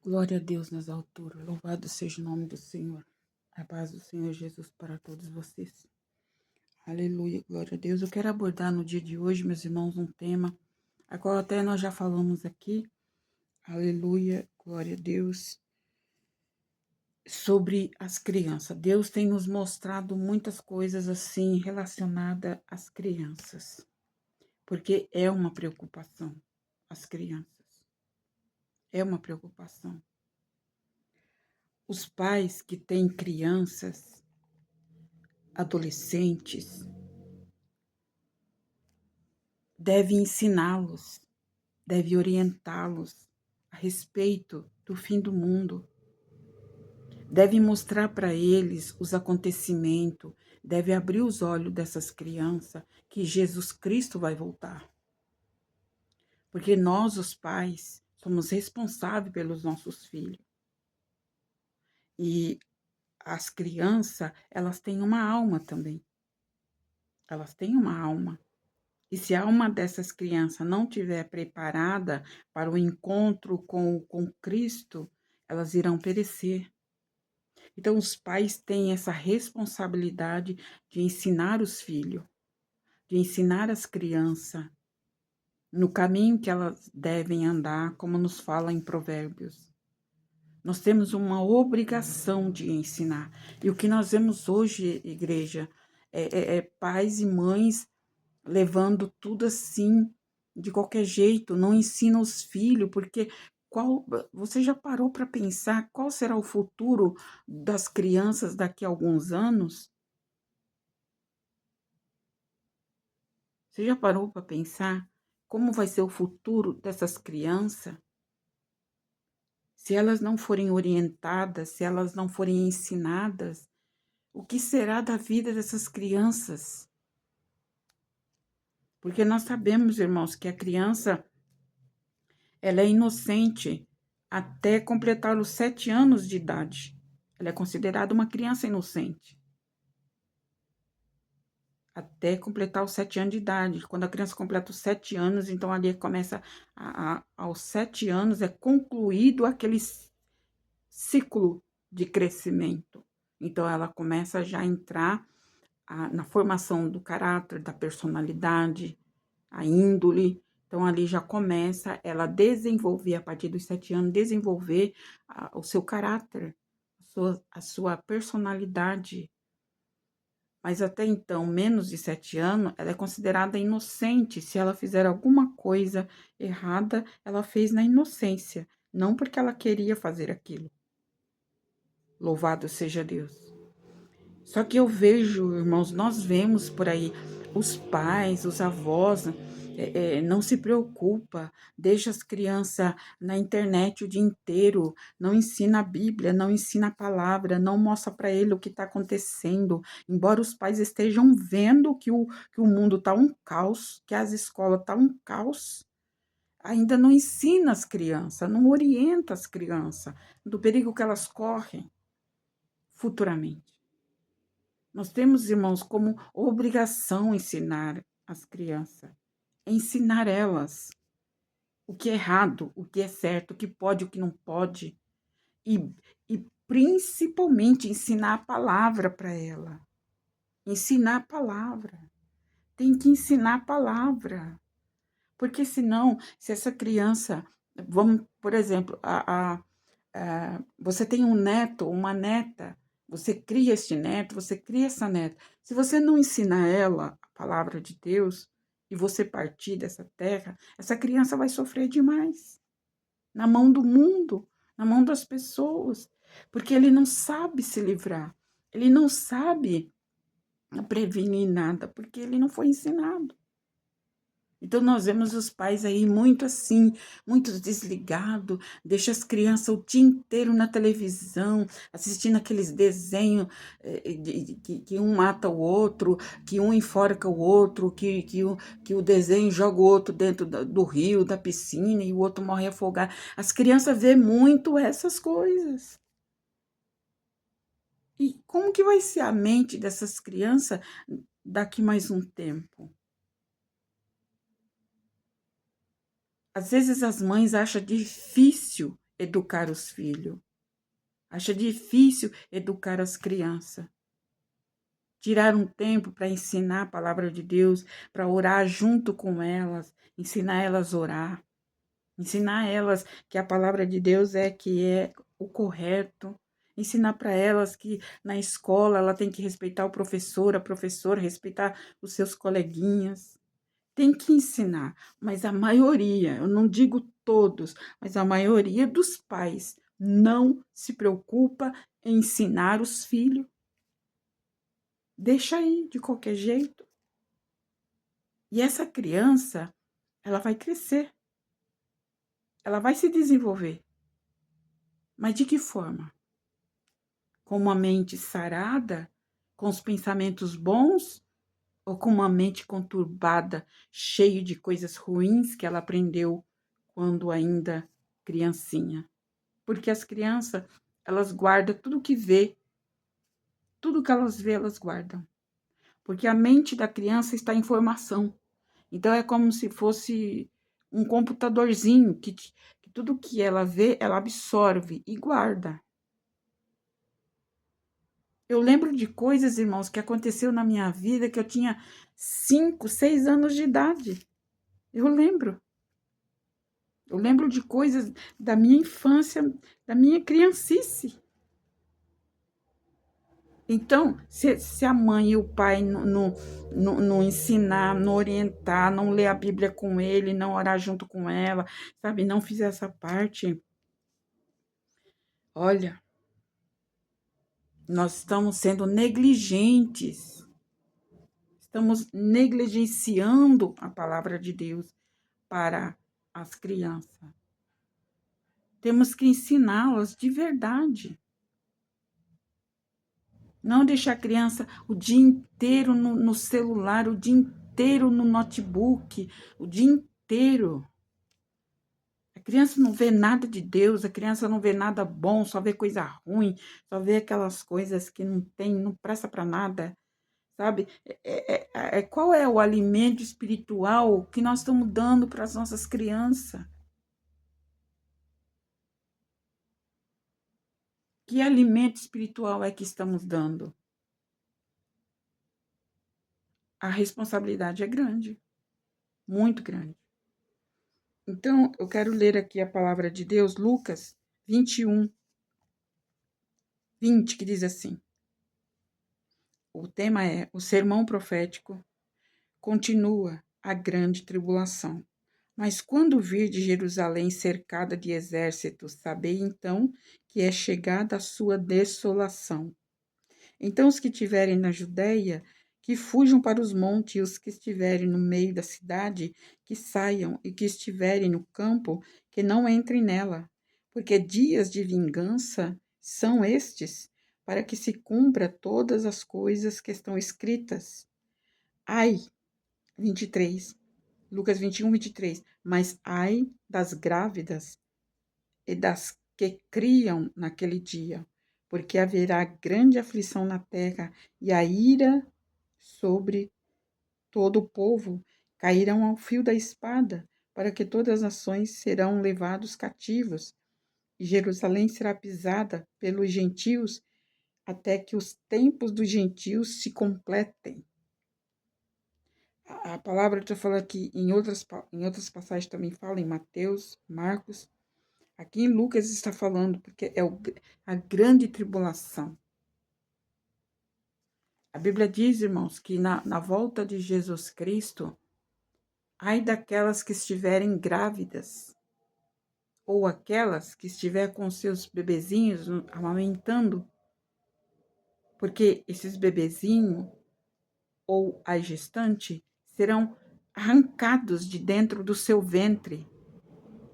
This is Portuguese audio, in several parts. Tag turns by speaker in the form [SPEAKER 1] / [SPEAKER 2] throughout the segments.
[SPEAKER 1] Glória a Deus nas alturas. Louvado seja o nome do Senhor. A paz do Senhor Jesus para todos vocês. Aleluia, glória a Deus. Eu quero abordar no dia de hoje, meus irmãos, um tema, a qual até nós já falamos aqui. Aleluia, glória a Deus. Sobre as crianças. Deus tem nos mostrado muitas coisas assim relacionadas às crianças. Porque é uma preocupação, as crianças. É uma preocupação. Os pais que têm crianças, adolescentes, deve ensiná-los, deve orientá-los a respeito do fim do mundo, deve mostrar para eles os acontecimentos, deve abrir os olhos dessas crianças que Jesus Cristo vai voltar. Porque nós, os pais, somos responsáveis pelos nossos filhos. E as crianças, elas têm uma alma também. Elas têm uma alma. E se a alma dessas crianças não estiver preparada para o encontro com Cristo, elas irão perecer. Então, os pais têm essa responsabilidade de ensinar os filhos, de ensinar as crianças no caminho que elas devem andar, como nos fala em Provérbios. Nós temos uma obrigação de ensinar. E o que nós vemos hoje, igreja, é pais e mães levando tudo assim, de qualquer jeito, não ensina os filhos, porque você já parou para pensar qual será o futuro das crianças daqui a alguns anos? Você já parou para pensar como vai ser o futuro dessas crianças? Se elas não forem orientadas, se elas não forem ensinadas, o que será da vida dessas crianças? Porque nós sabemos, irmãos, que a criança ela é inocente até completar os 7 anos de idade. Ela é considerada uma criança inocente. Até completar os 7 anos de idade. Quando a criança completa os 7 anos, então ali começa, aos 7 anos, é concluído aquele ciclo de crescimento. Então, ela começa já a entrar na formação do caráter, da personalidade, a índole. Então, ali já começa ela a desenvolver, a partir dos 7 anos, desenvolver o seu caráter, a sua personalidade. Mas até então, menos de 7 anos, ela é considerada inocente. Se ela fizer alguma coisa errada, ela fez na inocência, não porque ela queria fazer aquilo. Louvado seja Deus. Só que eu vejo, irmãos, nós vemos por aí os pais, os avós, não se preocupa, deixa as crianças na internet o dia inteiro, não ensina a Bíblia, não ensina a palavra, não mostra para ele o que está acontecendo, embora os pais estejam vendo que o mundo está um caos, que as escolas estão um caos, ainda não ensina as crianças, não orienta as crianças do perigo que elas correm futuramente. Nós temos, irmãos, como obrigação ensinar as crianças, ensinar elas o que é errado, o que é certo, o que pode, o que não pode, e, e principalmente ensinar a palavra para ela. Ensinar a palavra. Tem que ensinar a palavra. Porque senão, se essa criança, vamos, por exemplo, você tem um neto, uma neta, você cria este neto, você cria essa neta. Se você não ensinar ela a palavra de Deus e você partir dessa terra, essa criança vai sofrer demais na mão do mundo, na mão das pessoas, porque ele não sabe se livrar, ele não sabe prevenir nada, porque ele não foi ensinado. Então, nós vemos os pais aí muito assim, muito desligados, deixa as crianças o dia inteiro na televisão, assistindo aqueles desenhos que um mata o outro, que um enforca o outro, que o desenho joga o outro dentro do rio, da piscina, e o outro morre afogado. As crianças vê muito essas coisas. E como que vai ser a mente dessas crianças daqui mais um tempo? Às vezes as mães acham difícil educar os filhos. Acha difícil educar as crianças. Tirar um tempo para ensinar a palavra de Deus, para orar junto com elas, ensinar elas a orar, ensinar elas que a palavra de Deus é o correto, ensinar para elas que na escola ela tem que respeitar o professor, a professora, respeitar os seus coleguinhas. Tem que ensinar, mas a maioria, eu não digo todos, mas a maioria dos pais não se preocupa em ensinar os filhos. Deixa aí de qualquer jeito. E essa criança, ela vai crescer, ela vai se desenvolver. Mas de que forma? Com uma mente sarada, com os pensamentos bons, ou com uma mente conturbada, cheia de coisas ruins que ela aprendeu quando ainda criancinha? Porque as crianças, elas guardam tudo que vê, tudo que elas vê, elas guardam. Porque a mente da criança está em formação. Então, é como se fosse um computadorzinho que tudo que ela vê, ela absorve e guarda. Eu lembro de coisas, irmãos, que aconteceu na minha vida que eu tinha 5, 6 anos de idade. Eu lembro. Eu lembro de coisas da minha infância, da minha criancice. Então, se a mãe e o pai não ensinar, não orientar, não ler a Bíblia com ele, não orar junto com ela, sabe, não fizer essa parte, olha, nós estamos sendo negligentes, estamos negligenciando a palavra de Deus para as crianças. Temos que ensiná-las de verdade. Não deixar a criança o dia inteiro no celular, o dia inteiro no notebook, o dia inteiro. A criança não vê nada de Deus, a criança não vê nada bom, só vê coisa ruim, só vê aquelas coisas que não tem, não presta para nada, sabe? Qual é o alimento espiritual que nós estamos dando para as nossas crianças? Que alimento espiritual é que estamos dando? A responsabilidade é grande, muito grande. Então, eu quero ler aqui a palavra de Deus, Lucas 21, 20, que diz assim. O tema é: o sermão profético continua a grande tribulação. Mas quando vir de Jerusalém cercada de exércitos, sabei então que é chegada a sua desolação. Então os que estiverem na Judéia, que fujam para os montes, e os que estiverem no meio da cidade, que saiam, e que estiverem no campo, que não entrem nela, porque dias de vingança são estes, para que se cumpra todas as coisas que estão escritas. Ai, 23, Lucas 21, 23. Mas ai das grávidas e das que criam naquele dia, porque haverá grande aflição na terra e a ira sobre todo o povo, cairão ao fio da espada, para que todas as nações serão levados cativos, e Jerusalém será pisada pelos gentios, até que os tempos dos gentios se completem. A palavra está falando aqui, em outras passagens também fala, em Mateus, Marcos. Aqui em Lucas está falando, porque é a grande tribulação. A Bíblia diz, irmãos, que na volta de Jesus Cristo, ai daquelas que estiverem grávidas, ou aquelas que estiver com seus bebezinhos amamentando, porque esses bebezinhos ou a gestante serão arrancados de dentro do seu ventre.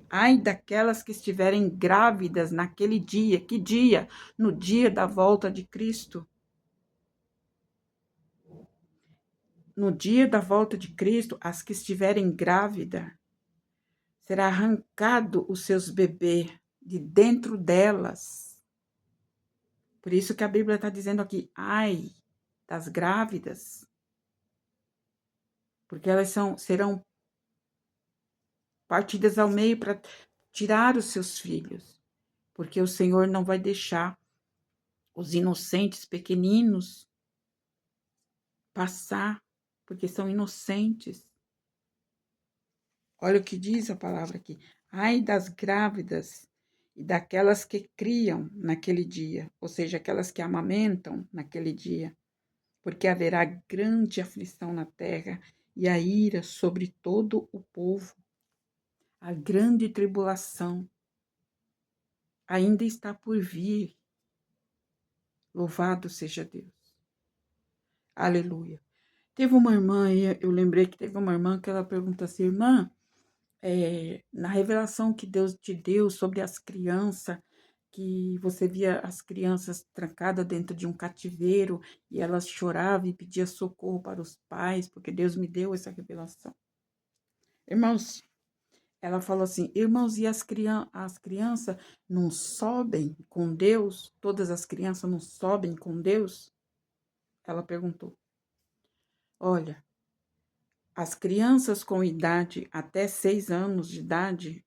[SPEAKER 1] Ai daquelas que estiverem grávidas naquele dia. Que dia? No dia da volta de Cristo. No dia da volta de Cristo, as que estiverem grávidas, será arrancado os seus bebês de dentro delas. Por isso que a Bíblia está dizendo aqui, ai das grávidas, porque elas serão partidas ao meio para tirar os seus filhos. porque o Senhor não vai deixar os inocentes pequeninos passar, porque são inocentes. Olha o que diz a palavra aqui. Ai das grávidas e daquelas que criam naquele dia, ou seja, aquelas que amamentam naquele dia, porque haverá grande aflição na terra e a ira sobre todo o povo. A grande tribulação ainda está por vir. Louvado seja Deus. Aleluia. Teve uma irmã, eu lembrei que teve uma irmã que ela pergunta assim, irmã, na revelação que Deus te deu sobre as crianças, que você via as crianças trancadas dentro de um cativeiro e elas choravam e pediam socorro para os pais, porque Deus me deu essa revelação. Irmãos, ela falou assim, irmãos, e as crianças não sobem com Deus? Todas as crianças não sobem com Deus? Ela perguntou. Olha, as crianças com idade até 6 anos de idade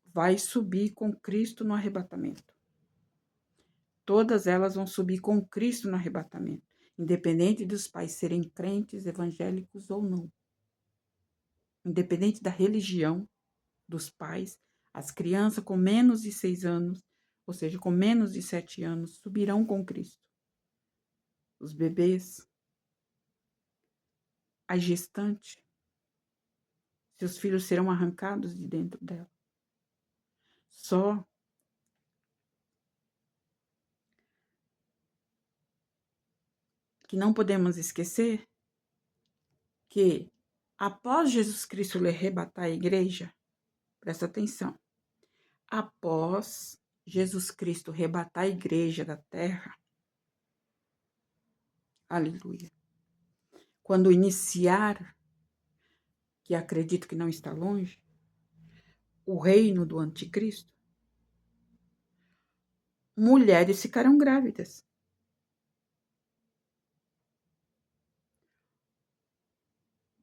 [SPEAKER 1] vai subir com Cristo no arrebatamento. Todas elas vão subir com Cristo no arrebatamento, independente dos pais serem crentes, evangélicos ou não. Independente da religião dos pais, as crianças com menos de 6 anos, ou seja, com menos de 7 anos, subirão com Cristo. Os bebês, a gestante, seus filhos serão arrancados de dentro dela. Só que não podemos esquecer que após Jesus Cristo lhe arrebatar a igreja, presta atenção, após Jesus Cristo arrebatar a igreja da terra, aleluia, quando iniciar, que acredito que não está longe, o reino do anticristo, mulheres ficarão grávidas.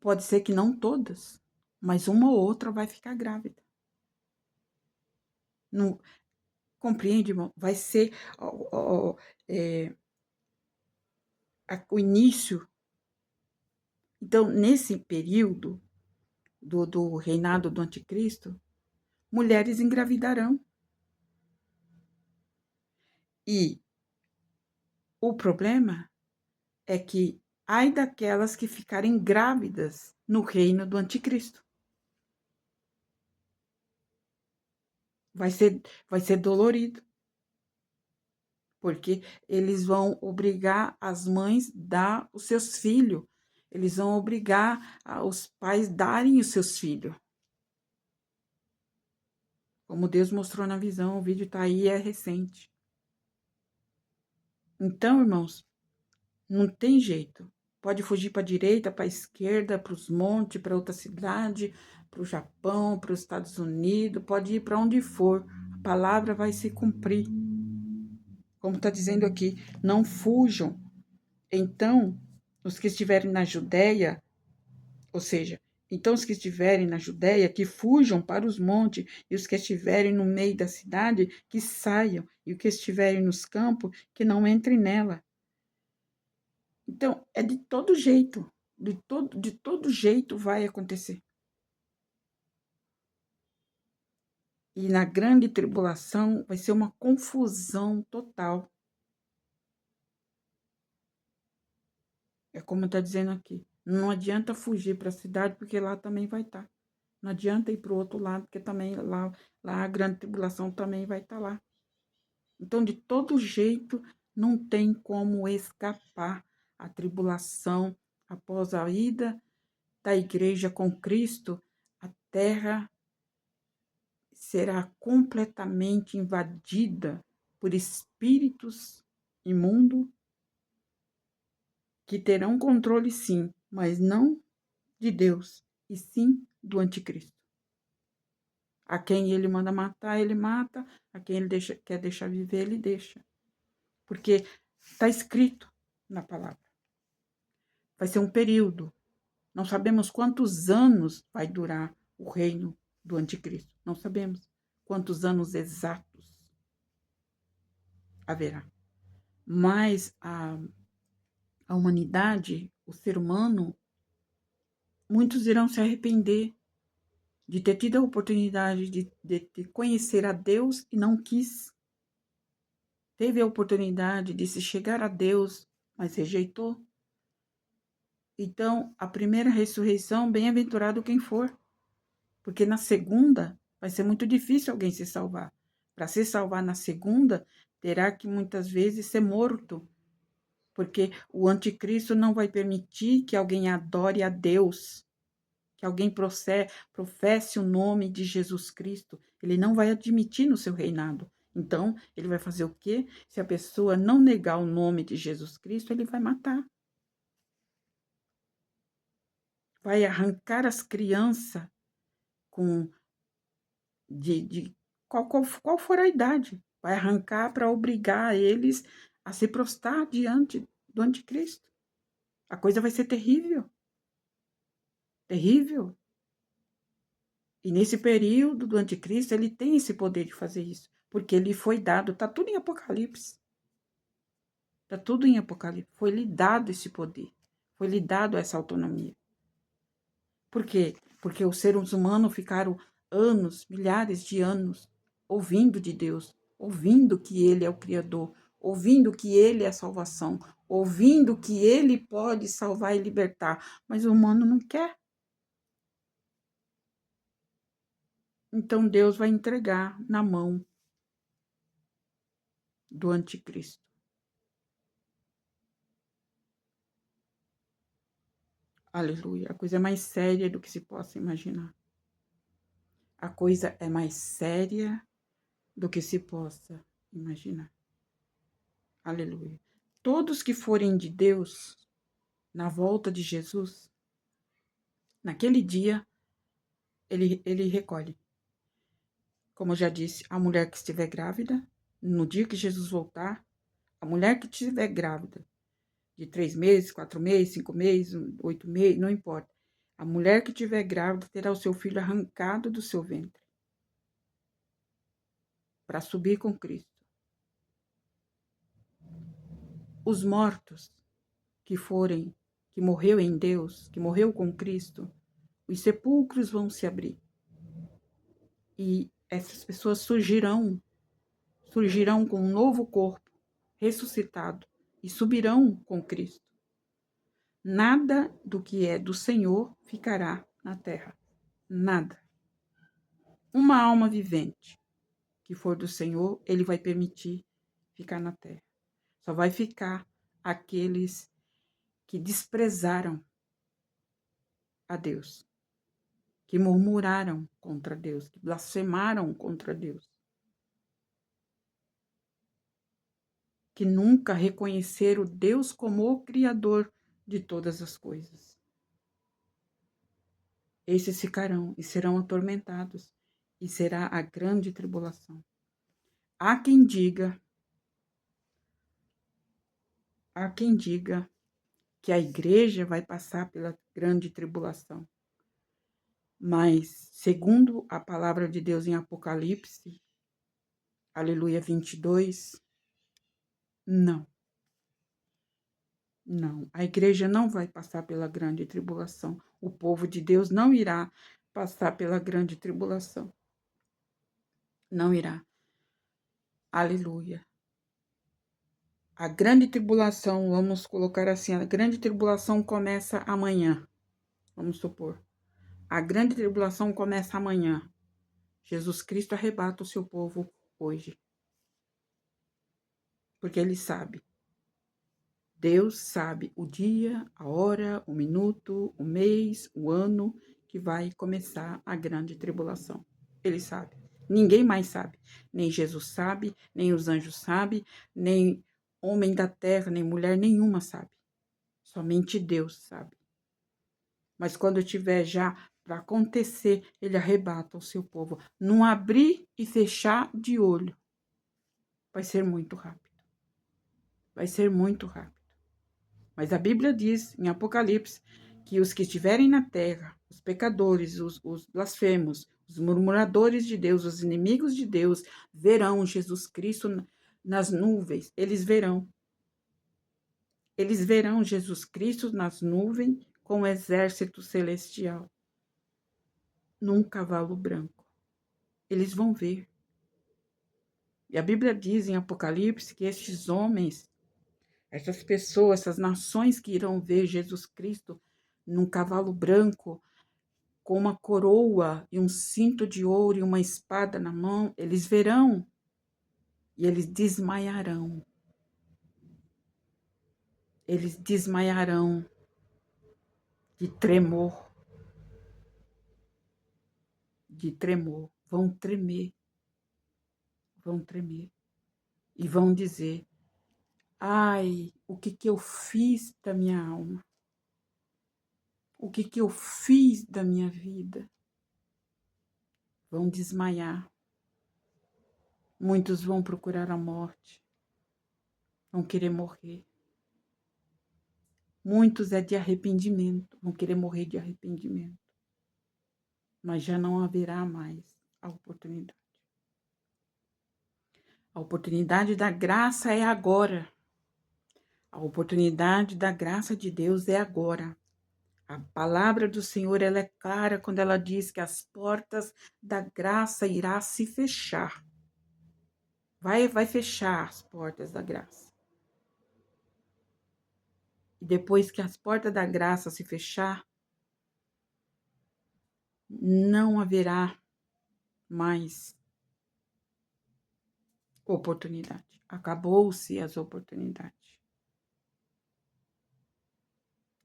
[SPEAKER 1] Pode ser que não todas, mas uma ou outra vai ficar grávida. Não, compreende, irmão? Vai ser o início. Então, nesse período do reinado do anticristo, mulheres engravidarão. E o problema é que ai daquelas que ficarem grávidas no reino do anticristo. Vai ser dolorido. Porque eles vão obrigar as mães a dar os seus filhos. Eles vão obrigar os pais a darem os seus filhos. Como Deus mostrou na visão, o vídeo está aí, é recente. Então, irmãos, não tem jeito. Pode fugir para a direita, para a esquerda, para os montes, para outra cidade, para o Japão, para os Estados Unidos, pode ir para onde for. A palavra vai se cumprir. Como está dizendo aqui, não fujam. Então, os que estiverem na Judéia, ou seja, então os que estiverem na Judéia, que fujam para os montes, e os que estiverem no meio da cidade, que saiam, e os que estiverem nos campos, que não entrem nela. Então, é de todo jeito, de todo jeito vai acontecer. E na grande tribulação vai ser uma confusão total. É como está dizendo aqui. Não adianta fugir para a cidade, porque lá também vai estar. Não adianta ir para o outro lado, porque também lá a grande tribulação também vai estar lá. Então, de todo jeito, não tem como escapar a tribulação após a ida da igreja com Cristo. A terra será completamente invadida por espíritos imundos que terão controle, sim, mas não de Deus, e sim do anticristo. A quem ele manda matar, ele mata. A quem ele quer deixar viver, ele deixa. Porque está escrito na palavra. Vai ser um período. Não sabemos quantos anos vai durar o reino do anticristo. Não sabemos quantos anos exatos. haverá. Mas a humanidade, o ser humano, muitos irão se arrepender de ter tido a oportunidade de conhecer a Deus e não quis. Teve a oportunidade de se chegar a Deus, mas rejeitou. Então, a primeira ressurreição, bem-aventurado quem for, porque na segunda vai ser muito difícil alguém se salvar. Para se salvar na segunda, terá que muitas vezes ser morto, porque o anticristo não vai permitir que alguém adore a Deus, que alguém professe o nome de Jesus Cristo. Ele não vai admitir no seu reinado. Então, ele vai fazer o quê? Se a pessoa não negar o nome de Jesus Cristo, ele vai matar. Vai arrancar as crianças com de qual for a idade. Vai arrancar para obrigar eles a se prostrar diante do anticristo. A coisa vai ser terrível. Terrível. E nesse período do anticristo, ele tem esse poder de fazer isso. Porque ele foi dado, está tudo em Apocalipse. Está tudo em Apocalipse. Foi lhe dado esse poder. Foi lhe dado essa autonomia. Por quê? Porque os seres humanos ficaram anos, milhares de anos, ouvindo de Deus, ouvindo que Ele é o Criador, ouvindo que Ele é a salvação, ouvindo que Ele pode salvar e libertar. Mas o humano não quer. Então Deus vai entregar na mão do anticristo. Aleluia. A coisa é mais séria do que se possa imaginar. A coisa é mais séria do que se possa imaginar. Aleluia. Todos que forem de Deus, na volta de Jesus, naquele dia, ele recolhe. Como eu já disse, a mulher que estiver grávida, no dia que Jesus voltar, a mulher que estiver grávida, de 3 meses, 4 meses, 5 meses, 8 meses, não importa. A mulher que estiver grávida terá o seu filho arrancado do seu ventre para subir com Cristo. Os mortos que morreu em Deus, que morreu com Cristo, os sepulcros vão se abrir. E essas pessoas surgirão com um novo corpo, ressuscitado, e subirão com Cristo. Nada do que é do Senhor ficará na terra. Nada. Uma alma vivente que for do Senhor, Ele vai permitir ficar na terra. Só vai ficar aqueles que desprezaram a Deus, que murmuraram contra Deus, que blasfemaram contra Deus, que nunca reconheceram Deus como o Criador de todas as coisas. Esses ficarão e serão atormentados, e será a grande tribulação. Há quem diga que a igreja vai passar pela grande tribulação. Mas, segundo a palavra de Deus em Apocalipse, aleluia 22, não. Não, a igreja não vai passar pela grande tribulação. O povo de Deus não irá passar pela grande tribulação. Não irá. Aleluia. A grande tribulação, vamos colocar assim, a grande tribulação começa amanhã. Vamos supor. A grande tribulação começa amanhã. Jesus Cristo arrebata o seu povo hoje. Porque Ele sabe. Deus sabe o dia, a hora, o minuto, o mês, o ano que vai começar a grande tribulação. Ele sabe. Ninguém mais sabe. Nem Jesus sabe, nem os anjos sabem, nem homem da terra, nem mulher nenhuma sabe. Somente Deus sabe. Mas quando tiver já para acontecer, Ele arrebata o seu povo. Num abrir e fechar de olho. Vai ser muito rápido. Vai ser muito rápido. Mas a Bíblia diz, em Apocalipse, que os que estiverem na terra, os pecadores, os blasfemos, os murmuradores de Deus, os inimigos de Deus, verão Jesus Cristo nas nuvens, eles verão. Eles verão Jesus Cristo nas nuvens com o exército celestial, num cavalo branco. Eles vão ver. E a Bíblia diz em Apocalipse que estes homens, essas pessoas, essas nações que irão ver Jesus Cristo num cavalo branco, com uma coroa e um cinto de ouro e uma espada na mão, eles verão e eles desmaiarão. Eles desmaiarão de tremor, vão tremer e vão dizer: ai, o que que eu fiz da minha alma? O que que eu fiz da minha vida? Vão desmaiar. Muitos vão procurar a morte, vão querer morrer. Muitos é de arrependimento, vão querer morrer de arrependimento. Mas já não haverá mais a oportunidade. A oportunidade da graça é agora. A oportunidade da graça de Deus é agora. A palavra do Senhor, ela é clara quando ela diz que as portas da graça irá se fechar. Vai fechar as portas da graça. E depois que as portas da graça se fechar, não haverá mais oportunidade. Acabou-se as oportunidades.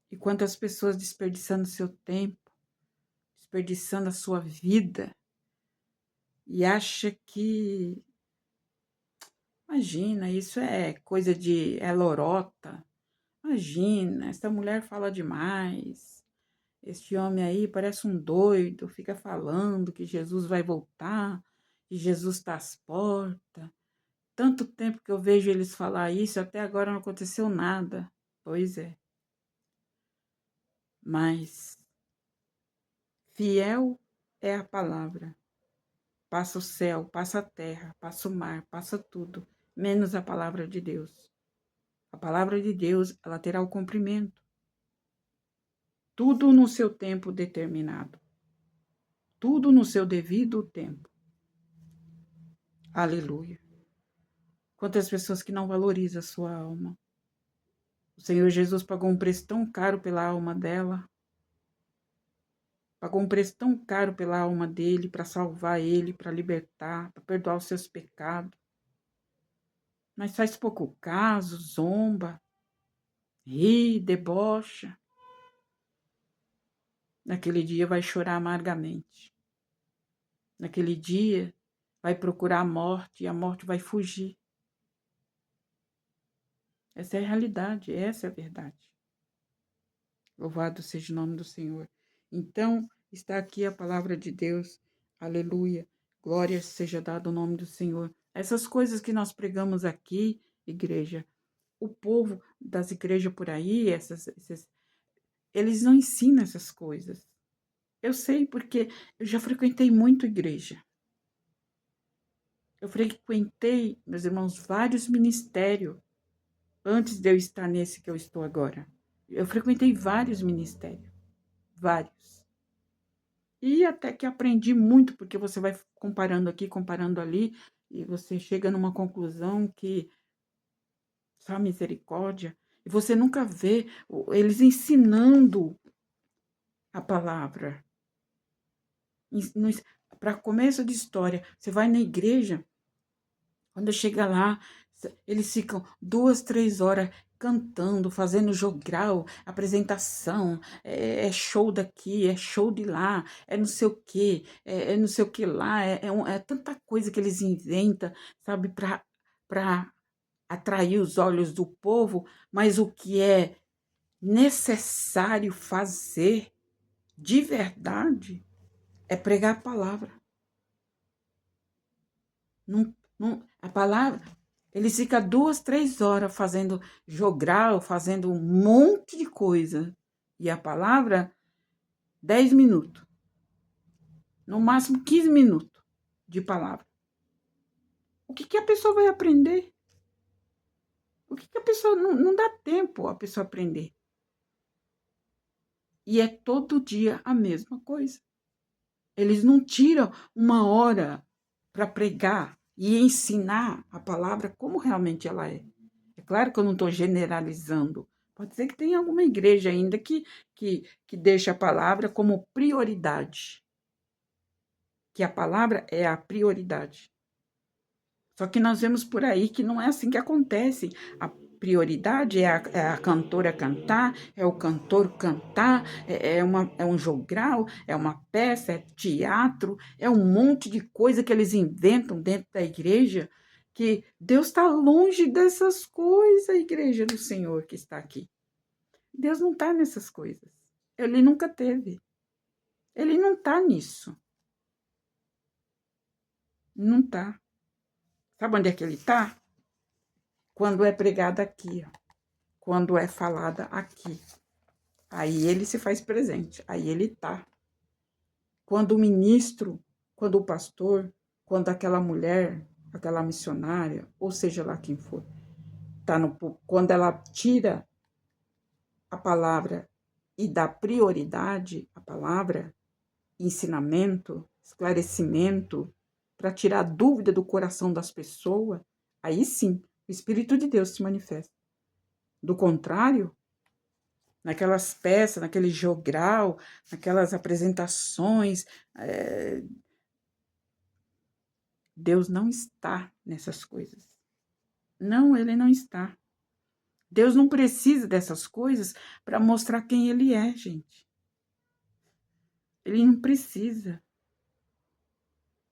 [SPEAKER 1] E quantas pessoas desperdiçando seu tempo, desperdiçando a sua vida, e acha que, imagina, isso é coisa de, é lorota. Imagina, essa mulher fala demais. Este homem aí parece um doido, fica falando que Jesus vai voltar, que Jesus está às portas. Tanto tempo que eu vejo eles falar isso, até agora não aconteceu nada. Pois é. Mas fiel é a palavra. Passa o céu, passa a terra, passa o mar, passa tudo, menos a palavra de Deus. A palavra de Deus, ela terá o cumprimento. Tudo no seu tempo determinado. Tudo no seu devido tempo. Aleluia. Quantas pessoas que não valorizam a sua alma. O Senhor Jesus pagou um preço tão caro pela alma dela. Pagou um preço tão caro pela alma dele, para salvar ele, para libertar, para perdoar os seus pecados. Mas faz pouco caso, zomba, ri, debocha. Naquele dia vai chorar amargamente. Naquele dia vai procurar a morte e a morte vai fugir. Essa é a realidade, essa é a verdade. Louvado seja o nome do Senhor. Então, está aqui a palavra de Deus. Aleluia. Glória seja dada ao nome do Senhor. Essas coisas que nós pregamos aqui, igreja, o povo das igrejas por aí, eles não ensinam essas coisas. Eu sei porque eu já frequentei muito igreja. Eu frequentei, meus irmãos, vários ministérios antes de eu estar nesse que eu estou agora. Eu frequentei vários ministérios. Vários. E até que aprendi muito, porque você vai comparando aqui, comparando ali, e você chega numa conclusão que só misericórdia. E você nunca vê eles ensinando a palavra. Para começo de história, você vai na igreja, quando chega lá, eles ficam 2, 3 horas cantando, fazendo jogral, apresentação, é show daqui, é show de lá, é não sei o quê, é não sei o que lá, é tanta coisa que eles inventam, sabe, para atrair os olhos do povo, mas o que é necessário fazer de verdade é pregar a palavra. A palavra, eles ficam 2, 3 horas fazendo jogral, fazendo um monte de coisa. E a palavra, 10 minutos. No máximo 15 minutos de palavra. O que a pessoa vai aprender? Por que a pessoa não dá tempo a pessoa aprender? E é todo dia a mesma coisa. Eles não tiram uma hora para pregar e ensinar a palavra como realmente ela é. É claro que eu não estou generalizando. Pode ser que tenha alguma igreja ainda que deixa a palavra como prioridade. Que a palavra é a prioridade. Só que nós vemos por aí que não é assim que acontece. A prioridade é a cantora cantar, é o cantor cantar, é um jogral, é uma peça, é teatro, é um monte de coisa que eles inventam dentro da igreja, que Deus está longe dessas coisas, a igreja do Senhor que está aqui. Deus não está nessas coisas. Ele nunca teve. Ele não está nisso. Não está. Sabe onde é que ele está? Quando é pregada aqui, ó. Quando é falada aqui. Aí ele se faz presente, aí ele tá. Quando o ministro, quando o pastor, quando aquela mulher, aquela missionária, ou seja lá quem for, quando ela tira a palavra e dá prioridade à palavra, ensinamento, esclarecimento, para tirar a dúvida do coração das pessoas, aí sim, o Espírito de Deus se manifesta. Do contrário, naquelas peças, naquele jogral, naquelas apresentações. Deus não está nessas coisas. Não, ele não está. Deus não precisa dessas coisas para mostrar quem ele é, gente. Ele não precisa.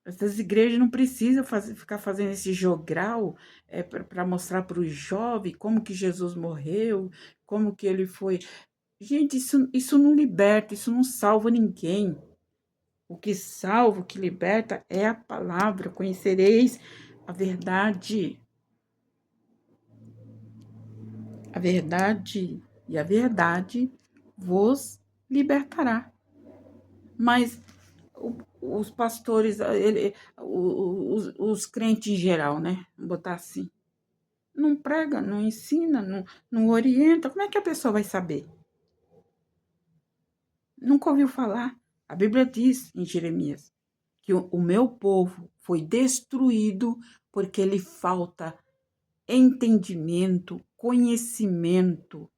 [SPEAKER 1] Essas igrejas não precisam ficar fazendo esse jogral para mostrar para os jovens como que Jesus morreu, como que ele foi. Gente, isso não liberta, isso não salva ninguém. O que salva, o que liberta é a palavra. Conhecereis a verdade. A verdade e a verdade vos libertará. Mas os pastores, os crentes em geral, né? Vou botar assim. Não prega, não ensina, não orienta. Como é que a pessoa vai saber? Nunca ouviu falar. A Bíblia diz em Jeremias que o meu povo foi destruído porque lhe falta entendimento, conhecimento.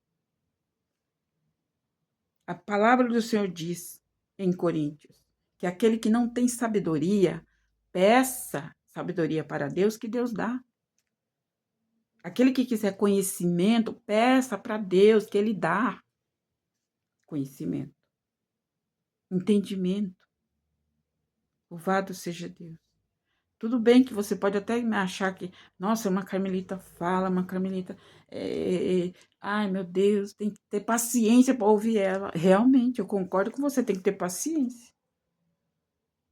[SPEAKER 1] A palavra do Senhor diz em Coríntios que aquele que não tem sabedoria, peça sabedoria para Deus, que Deus dá. Aquele que quiser conhecimento, peça para Deus, que Ele dá conhecimento, entendimento. Louvado seja Deus. Tudo bem que você pode até achar que, nossa, uma carmelita fala, uma carmelita. Ai, meu Deus, tem que ter paciência para ouvir ela. Realmente, eu concordo com você, tem que ter paciência.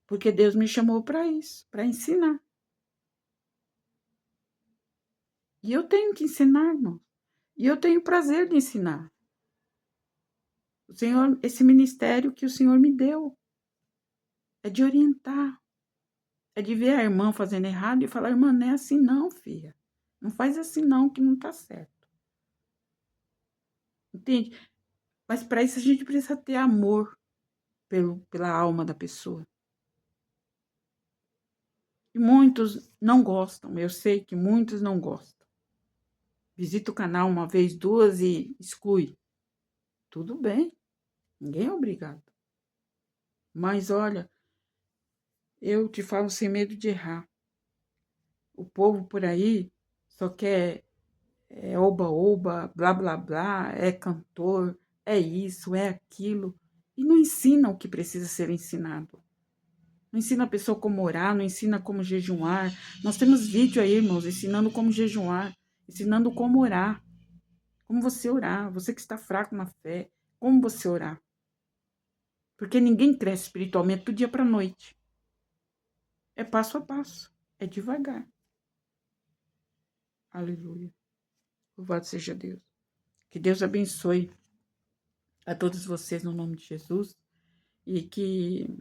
[SPEAKER 1] Porque Deus me chamou para isso, para ensinar. E eu tenho que ensinar, irmão. E eu tenho prazer de ensinar. O Senhor, esse ministério que o Senhor me deu, é de orientar. É de ver a irmã fazendo errado e falar, irmã, não é assim não, filha. Não faz assim não, que não tá certo. Entende? Mas para isso a gente precisa ter amor pela alma da pessoa. E muitos não gostam, eu sei que muitos não gostam. Visita o canal uma vez, duas e exclui. Tudo bem, ninguém é obrigado. Mas olha, eu te falo sem medo de errar. O povo por aí só quer oba-oba, blá blá blá, é cantor, é isso, é aquilo. E não ensina o que precisa ser ensinado. Não ensina a pessoa como orar, não ensina como jejuar. Nós temos vídeo aí, irmãos, ensinando como jejuar, ensinando como orar. Como você orar, você que está fraco na fé, como você orar. Porque ninguém cresce espiritualmente do dia para a noite. É passo a passo, é devagar. Aleluia. Louvado seja Deus. Que Deus abençoe a todos vocês no nome de Jesus. E que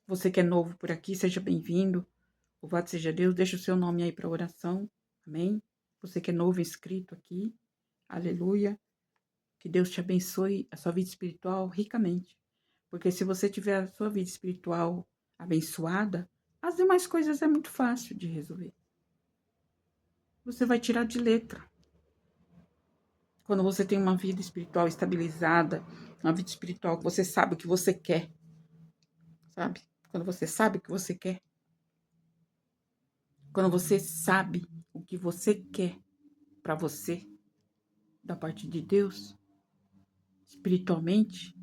[SPEAKER 1] você que é novo por aqui, seja bem-vindo. Louvado seja Deus. Deixa o seu nome aí para oração. Amém? Você que é novo inscrito aqui, aleluia. Que Deus te abençoe a sua vida espiritual ricamente. Porque se você tiver a sua vida espiritual abençoada, as demais coisas é muito fácil de resolver. Você vai tirar de letra. Quando você tem uma vida espiritual estabilizada, uma vida espiritual que você sabe o que você quer, sabe? Quando você sabe o que você quer, quando você sabe o que você quer para você, da parte de Deus, espiritualmente,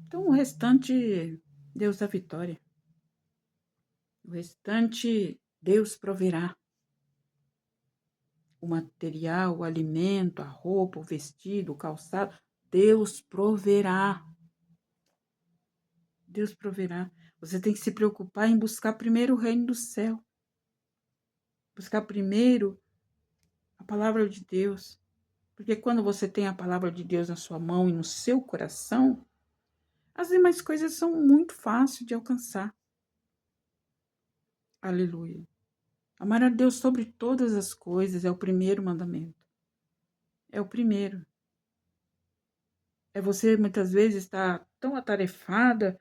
[SPEAKER 1] então o restante, Deus dá vitória. O restante, Deus proverá. O material, o alimento, a roupa, o vestido, o calçado, Deus proverá. Deus proverá. Você tem que se preocupar em buscar primeiro o reino do céu. Buscar primeiro a palavra de Deus. Porque quando você tem a palavra de Deus na sua mão e no seu coração, as demais coisas são muito fáceis de alcançar. Aleluia. Amar a Deus sobre todas as coisas é o primeiro mandamento. É o primeiro. É você muitas vezes estar tão atarefada,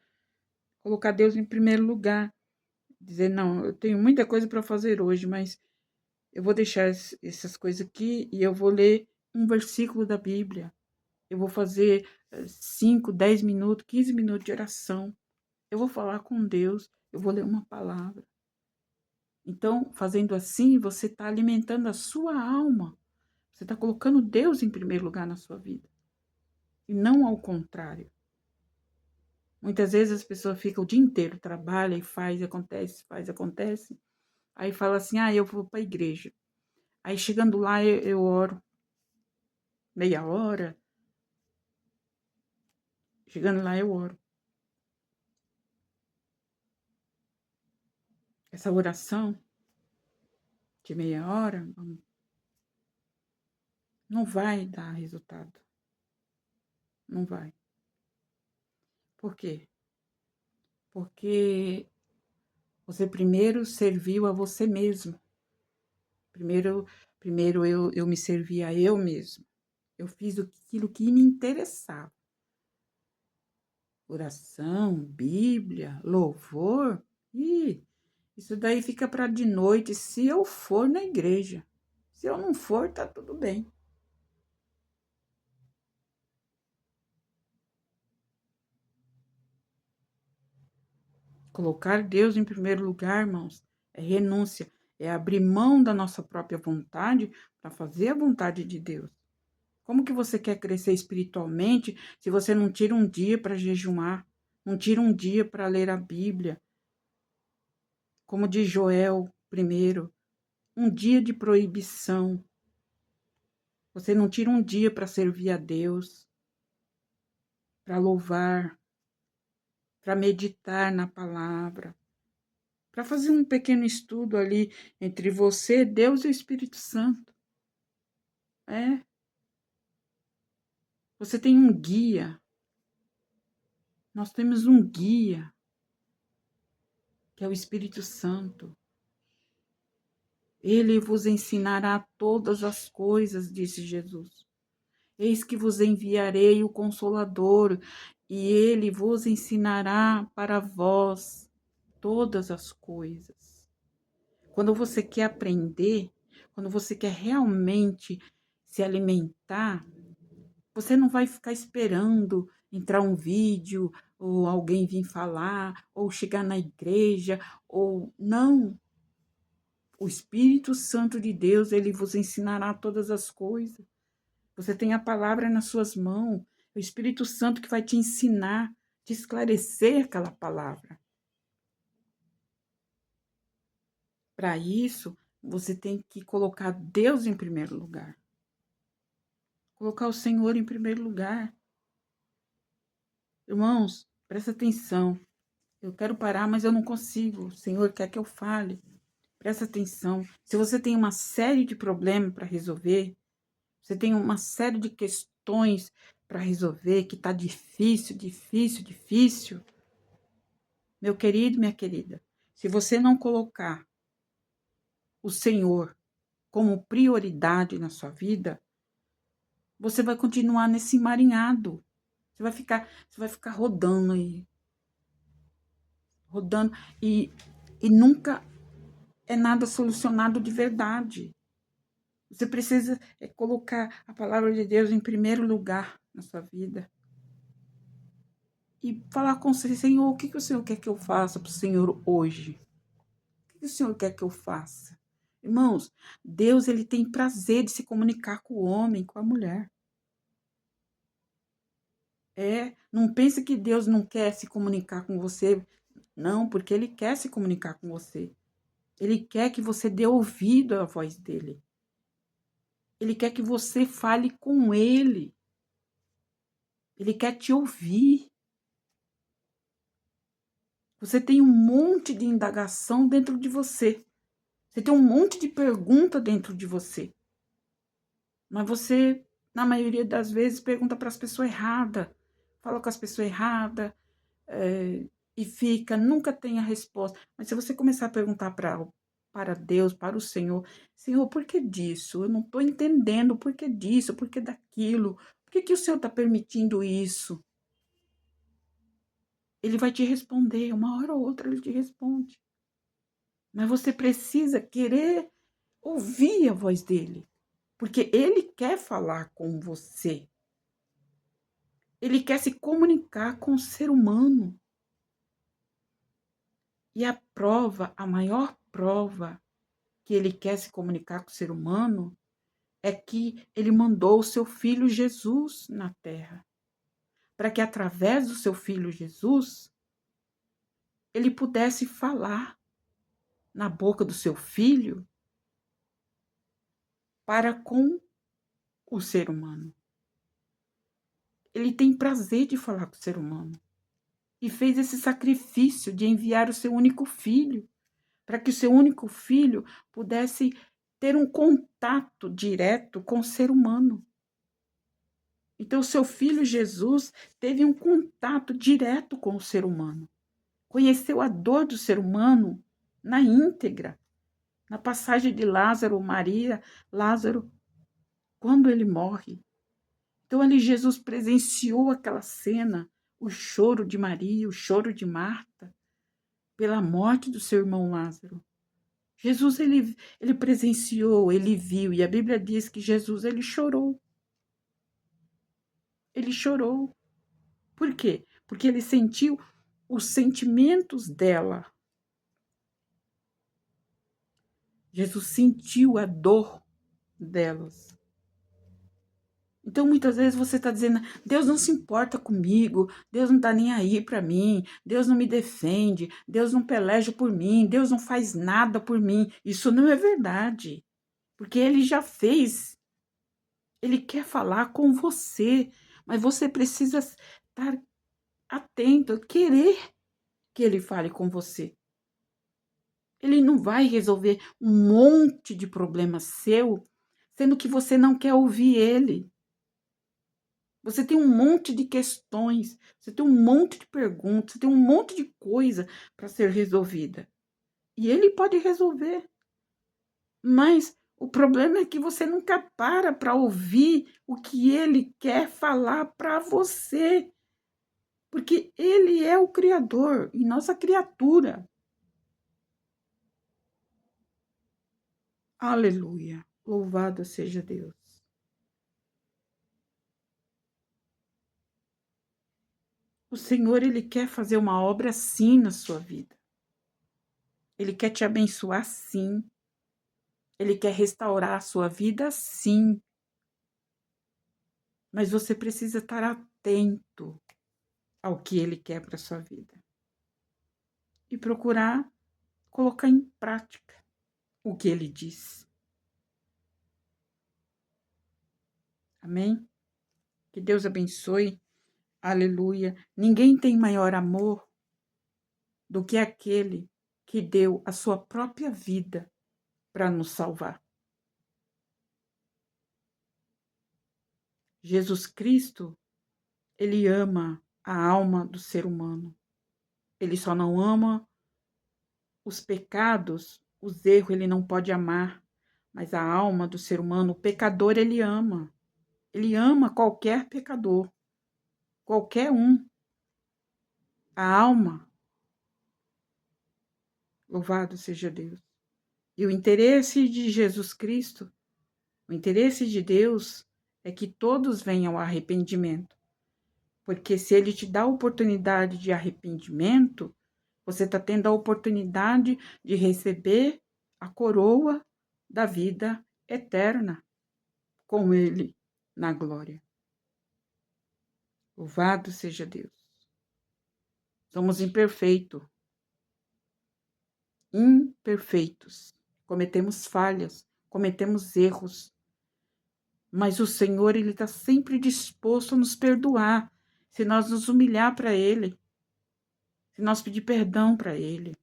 [SPEAKER 1] colocar Deus em primeiro lugar. Dizer, não, eu tenho muita coisa para fazer hoje, mas eu vou deixar essas coisas aqui e eu vou ler um versículo da Bíblia. Eu vou fazer 5, 10 minutos, 15 minutos de oração. Eu vou falar com Deus, eu vou ler uma palavra. Então, fazendo assim, você está alimentando a sua alma. Você está colocando Deus em primeiro lugar na sua vida. E não ao contrário. Muitas vezes as pessoas ficam o dia inteiro, trabalha e faz, acontece, faz, acontece. Aí fala assim, eu vou para a igreja. Aí chegando lá eu oro meia hora. Chegando lá eu oro. Essa oração de meia hora não vai dar resultado. Não vai. Por quê? Porque você primeiro serviu a você mesmo. Primeiro eu me servi a eu mesmo. Eu fiz aquilo que me interessava. Oração, Bíblia, louvor. Isso daí fica para de noite, se eu for na igreja. Se eu não for, tá tudo bem. Colocar Deus em primeiro lugar, irmãos, é renúncia, é abrir mão da nossa própria vontade para fazer a vontade de Deus. Como que você quer crescer espiritualmente se você não tira um dia para jejuar, não tira um dia para ler a Bíblia? Como diz Joel primeiro, um dia de proibição. Você não tira um dia para servir a Deus, para louvar, para meditar na palavra, para fazer um pequeno estudo ali entre você, Deus e o Espírito Santo. Você tem um guia. Nós temos um guia, que é o Espírito Santo. Ele vos ensinará todas as coisas, disse Jesus. Eis que vos enviarei o Consolador, e ele vos ensinará para vós todas as coisas. Quando você quer aprender, quando você quer realmente se alimentar, você não vai ficar esperando entrar um vídeo, ou alguém vir falar, ou chegar na igreja, ou não. O Espírito Santo de Deus, ele vos ensinará todas as coisas. Você tem a palavra nas suas mãos. O Espírito Santo que vai te ensinar, te esclarecer aquela palavra. Para isso, você tem que colocar Deus em primeiro lugar. Colocar o Senhor em primeiro lugar. Irmãos, presta atenção. Eu quero parar, mas eu não consigo. O Senhor quer que eu fale. Presta atenção. Se você tem uma série de problemas para resolver, você tem uma série de questões para resolver que está difícil, difícil, difícil. Meu querido, minha querida, se você não colocar o Senhor como prioridade na sua vida, você vai continuar nesse emaranhado. Você vai ficar rodando aí, rodando e nunca é nada solucionado de verdade. Você precisa colocar a palavra de Deus em primeiro lugar na sua vida. E falar com o Senhor, o que o Senhor quer que eu faça para o Senhor hoje? O que o Senhor quer que eu faça? Irmãos, Deus ele tem prazer de se comunicar com o homem, com a mulher. Não pense que Deus não quer se comunicar com você. Não, porque Ele quer se comunicar com você. Ele quer que você dê ouvido à voz dEle. Ele quer que você fale com Ele. Ele quer te ouvir. Você tem um monte de indagação dentro de você. Você tem um monte de pergunta dentro de você. Mas você, na maioria das vezes, pergunta para as pessoas erradas. Fala com as pessoas erradas. E fica, nunca tem a resposta. Mas se você começar a perguntar para Deus, para o Senhor, Senhor, por que disso? Eu não estou entendendo o porquê disso, o porquê daquilo. Por que o Senhor está permitindo isso? Ele vai te responder, uma hora ou outra ele te responde. Mas você precisa querer ouvir a voz dele, porque ele quer falar com você. Ele quer se comunicar com o ser humano. E a maior prova que ele quer se comunicar com o ser humano é que ele mandou o seu filho Jesus na terra, para que através do seu filho Jesus ele pudesse falar na boca do seu filho para com o ser humano. Ele tem prazer de falar com o ser humano e fez esse sacrifício de enviar o seu único filho, para que o seu único filho pudesse ter um contato direto com o ser humano. Então, o seu filho Jesus teve um contato direto com o ser humano. Conheceu a dor do ser humano na íntegra. Na passagem de Lázaro, Maria, Lázaro, quando ele morre. Então, ali Jesus presenciou aquela cena, o choro de Maria, o choro de Marta, pela morte do seu irmão Lázaro. Jesus, ele presenciou, ele viu, e a Bíblia diz que Jesus, ele chorou. Ele chorou. Por quê? Porque ele sentiu os sentimentos dela. Jesus sentiu a dor delas. Então, muitas vezes você está dizendo, Deus não se importa comigo, Deus não está nem aí para mim, Deus não me defende, Deus não peleja por mim, Deus não faz nada por mim. Isso não é verdade, porque Ele já fez. Ele quer falar com você, mas você precisa estar atento, querer que Ele fale com você. Ele não vai resolver um monte de problema seu, sendo que você não quer ouvir ele. Você tem um monte de questões, você tem um monte de perguntas, você tem um monte de coisa para ser resolvida. E ele pode resolver. Mas o problema é que você nunca para ouvir o que ele quer falar para você. Porque ele é o Criador e nossa criatura. Aleluia. Louvado seja Deus. O Senhor, Ele quer fazer uma obra sim na sua vida. Ele quer te abençoar sim. Ele quer restaurar a sua vida sim. Mas você precisa estar atento ao que Ele quer para a sua vida. E procurar colocar em prática o que Ele diz. Amém? Que Deus abençoe. Aleluia. Ninguém tem maior amor do que aquele que deu a sua própria vida para nos salvar. Jesus Cristo, ele ama a alma do ser humano. Ele só não ama os pecados, os erros, ele não pode amar, Mas a alma do ser humano, o pecador, ele ama. Ele ama qualquer pecador, qualquer um. A alma, louvado seja Deus. E o interesse de Jesus Cristo, o interesse de Deus é que todos venham ao arrependimento. Porque se ele te dá a oportunidade de arrependimento, você está tendo a oportunidade de receber a coroa da vida eterna com ele na glória. Louvado seja Deus. Somos imperfeitos. Cometemos falhas, cometemos erros. Mas o Senhor, ele está sempre disposto a nos perdoar, se nós nos humilhar para ele, se nós pedir perdão para ele,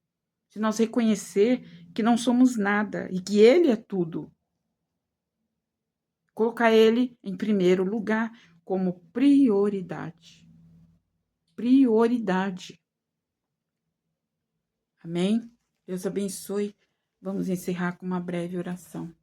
[SPEAKER 1] se nós reconhecer que não somos nada e que ele é tudo. Colocar ele em primeiro lugar como prioridade. Prioridade. Amém? Deus abençoe. Vamos encerrar com uma breve oração.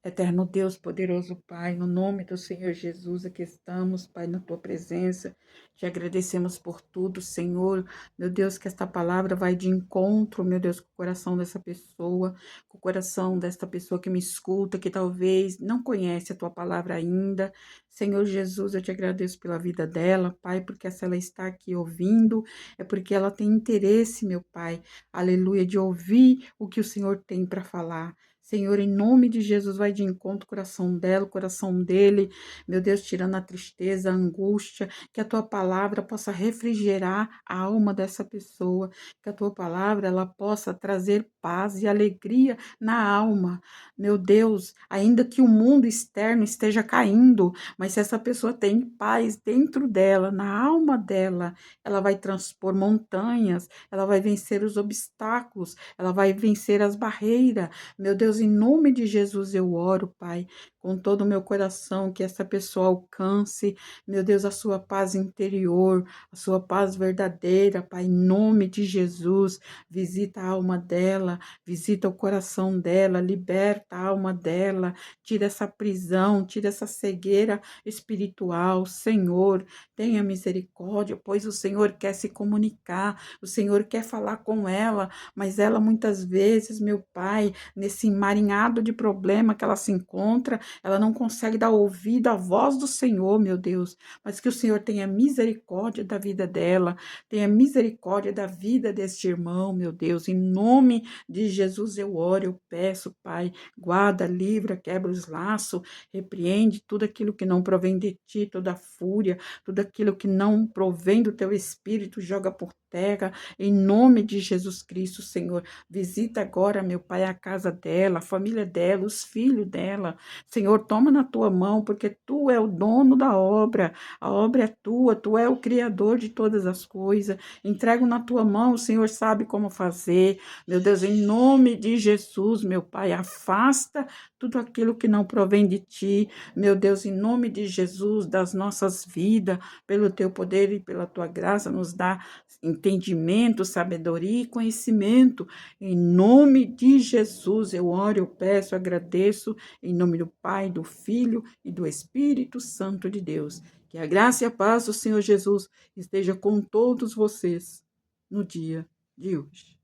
[SPEAKER 1] Eterno Deus, poderoso Pai, no nome do Senhor Jesus, aqui estamos, Pai, na Tua presença. Te agradecemos por tudo, Senhor. Meu Deus, que esta palavra vai de encontro, meu Deus, com o coração dessa pessoa, com o coração desta pessoa que me escuta, que talvez não conhece a Tua palavra ainda. Senhor Jesus, eu te agradeço pela vida dela, Pai, porque se ela está aqui ouvindo, é porque ela tem interesse, meu Pai, aleluia, de ouvir o que o Senhor tem para falar. Senhor, em nome de Jesus, vai de encontro o coração dela, o coração dele, meu Deus, tirando a tristeza, a angústia, que a tua palavra possa refrigerar a alma dessa pessoa, que a tua palavra ela possa trazer paz e alegria na alma. Meu Deus, ainda que o mundo externo esteja caindo, mas se essa pessoa tem paz dentro dela, na alma dela, ela vai transpor montanhas, ela vai vencer os obstáculos, ela vai vencer as barreiras. Meu Deus, em nome de Jesus eu oro, Pai, com todo o meu coração, que essa pessoa alcance, meu Deus, a sua paz interior, a sua paz verdadeira, Pai, em nome de Jesus. Visita a alma dela, visita o coração dela, liberta a alma dela, tira essa prisão, tira essa cegueira espiritual. Senhor, tenha misericórdia, pois o Senhor quer se comunicar, o Senhor quer falar com ela, mas ela muitas vezes, meu Pai, nesse emaranhado de problema que ela se encontra, ela não consegue dar ouvido à voz do Senhor, meu Deus, mas que o Senhor tenha misericórdia da vida dela, tenha misericórdia da vida deste irmão, meu Deus, em nome de Jesus eu oro, eu peço, Pai, guarda, livra, quebra os laços, repreende tudo aquilo que não provém de ti, toda fúria, tudo aquilo que não provém do teu espírito, joga por terra, em nome de Jesus Cristo, Senhor. Visita agora, meu Pai, a casa dela, a família dela, os filhos dela. Senhor, toma na tua mão, porque tu é o dono da obra. A obra é tua, tu é o criador de todas as coisas. Entrego na tua mão, o Senhor sabe como fazer. Meu Deus, em nome de Jesus, meu Pai, afasta tudo aquilo que não provém de ti. Meu Deus, em nome de Jesus, das nossas vidas, pelo teu poder e pela tua graça, nos dá entendimento, sabedoria e conhecimento. Em nome de Jesus, eu oro, eu peço, agradeço, em nome do Pai, do Filho e do Espírito Santo de Deus. Que a graça e a paz do Senhor Jesus esteja com todos vocês no dia de hoje.